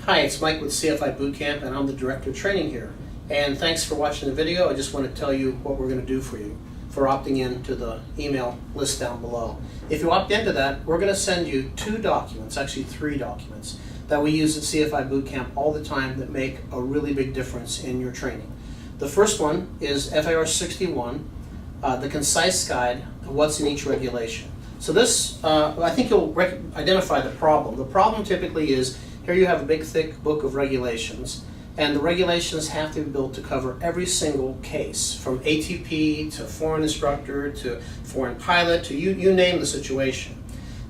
Hi, it's Mike with CFI Bootcamp, and I'm the Director of Training here. And thanks for watching the video. I just want to tell you what we're going to do for you for opting in to the email list down below. If you opt into that, we're going to send you 2 documents, actually 3 documents, that we use at CFI Bootcamp all the time that make a really big difference in your training. The first one is FAR 61, the Concise Guide of what's in each regulation. So this, I think you'll identify the problem. The problem typically is, here you have a big thick book of regulations, and the regulations have to be built to cover every single case, from ATP to foreign instructor to foreign pilot to you name the situation.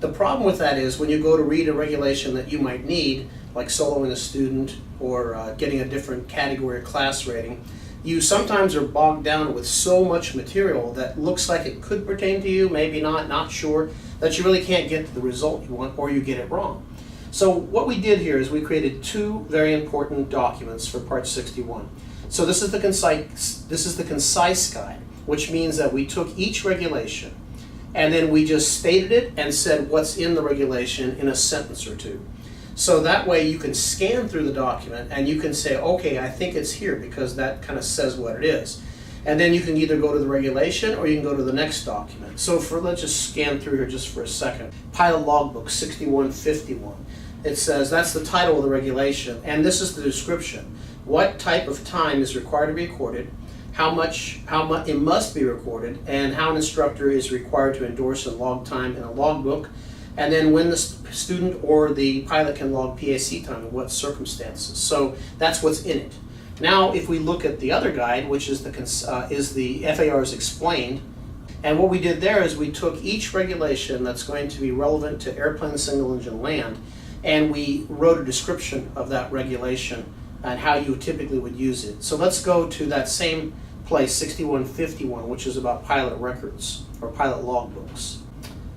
The problem with that is when you go to read a regulation that you might need, like soloing a student or getting a different category or class rating, you sometimes are bogged down with so much material that looks like it could pertain to you, maybe not sure, that you really can't get to the result you want, or you get it wrong. So what we did here is we created 2 very important documents for Part 61. So this is the Concise Guide, which means that we took each regulation and then we just stated it and said what's in the regulation in a sentence or 2. So that way you can scan through the document and you can say, okay, I think it's here because that kind of says what it is. And then you can either go to the regulation or you can go to the next document. So let's just scan through here just for a second. Pilot Logbook 6151. It says that's the title of the regulation, and this is the description. What type of time is required to be recorded, how much it must be recorded, and how an instructor is required to endorse a log time in a logbook, and then when the student or the pilot can log PAC time in what circumstances. So that's what's in it. Now, if we look at the other guide, which is the FARs Explained, and what we did there is we took each regulation that's going to be relevant to airplane, single engine, land, and we wrote a description of that regulation and how you typically would use it. So let's go to that same place, 6151, which is about pilot records or pilot logbooks.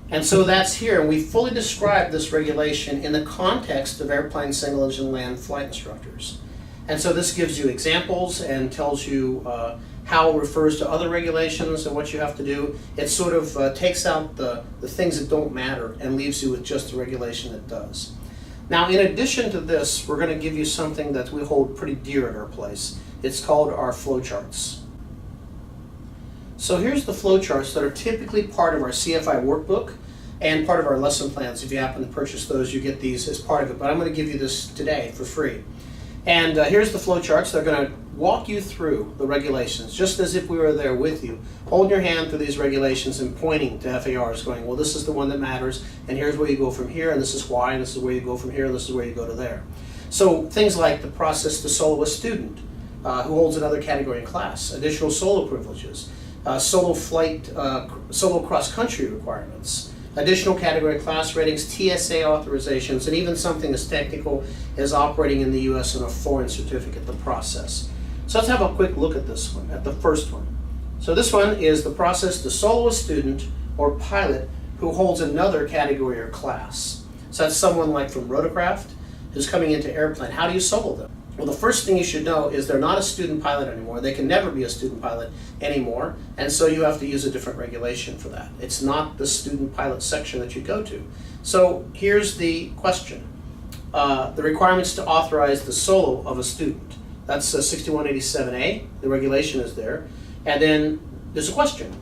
And so that's here, and we fully described this regulation in the context of airplane, single engine, land flight instructors. And so this gives you examples and tells you how it refers to other regulations and what you have to do. It sort of takes out the things that don't matter and leaves you with just the regulation that does. Now, in addition to this, we're going to give you something that we hold pretty dear at our place. It's called our flowcharts. So here's the flowcharts that are typically part of our CFI workbook and part of our lesson plans. If you happen to purchase those, you get these as part of it. But I'm going to give you this today for free. And here's the flowcharts. They're going to walk you through the regulations, just as if we were there with you, holding your hand through these regulations and pointing to FARs, going, well, this is the one that matters, and here's where you go from here, and this is why, and this is where you go from here, and this is where you go to there. So things like the process to solo a student who holds another category in class, additional solo privileges, solo flight, solo cross-country requirements, additional category class ratings, TSA authorizations, and even something as technical as operating in the U.S. on a foreign certificate, the process. So let's have a quick look at this one, at the first one. So this one is the process to solo a student or pilot who holds another category or class. So that's someone like from rotorcraft who's coming into airplane. How do you solo them? Well, the first thing you should know is they're not a student pilot anymore. They can never be a student pilot anymore, and so you have to use a different regulation for that. It's not the student pilot section that you go to. So here's the question. The requirements to authorize the solo of a student. That's 6187A. The regulation is there. And then there's a question.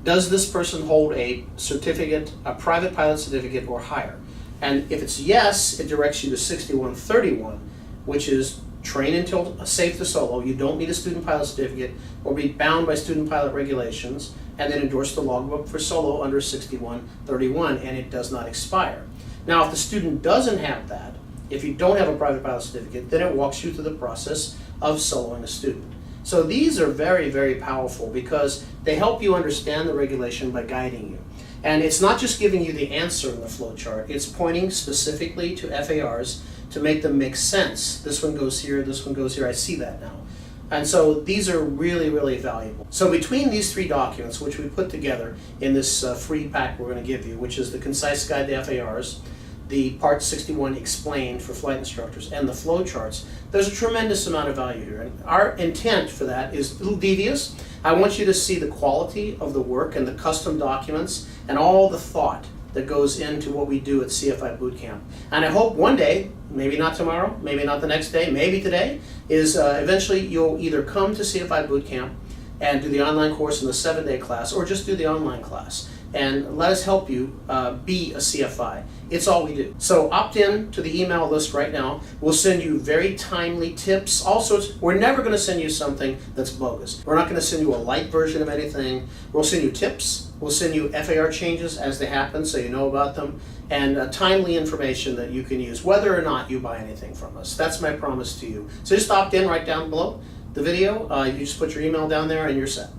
Does this person hold a certificate, a private pilot certificate or higher? And if it's yes, it directs you to 6131, which is train until safe to solo. You don't need a student pilot certificate or be bound by student pilot regulations, and then endorse the logbook for solo under 6131, and it does not expire. Now, if the student doesn't have that, if you don't have a private pilot certificate, then it walks you through the process of soloing a student. So these are very, very powerful because they help you understand the regulation by guiding you. And it's not just giving you the answer in the flowchart, it's pointing specifically to FARs to make them make sense. This one goes here, this one goes here, I see that now. And so these are really, really valuable. So between these 3 documents, which we put together in this free pack we're going to give you, which is the Concise Guide to FARs, the Part 61 Explained for flight instructors, and the flowcharts, there's a tremendous amount of value here. And our intent for that is a little devious. I want you to see the quality of the work and the custom documents and all the thought that goes into what we do at CFI Bootcamp. And I hope one day, maybe not tomorrow, maybe not the next day, maybe today, is eventually you'll either come to CFI Bootcamp and do the online course in the 7-day class, or just do the online class. And let us help you be a CFI. It's all we do. So opt in to the email list right now. We'll send you very timely tips. Also, we're never going to send you something that's bogus. We're not going to send you a light version of anything. We'll send you tips. We'll send you FAR changes as they happen so you know about them, and timely information that you can use, whether or not you buy anything from us. That's my promise to you. So just opt in right down below the video. You just put your email down there and you're set.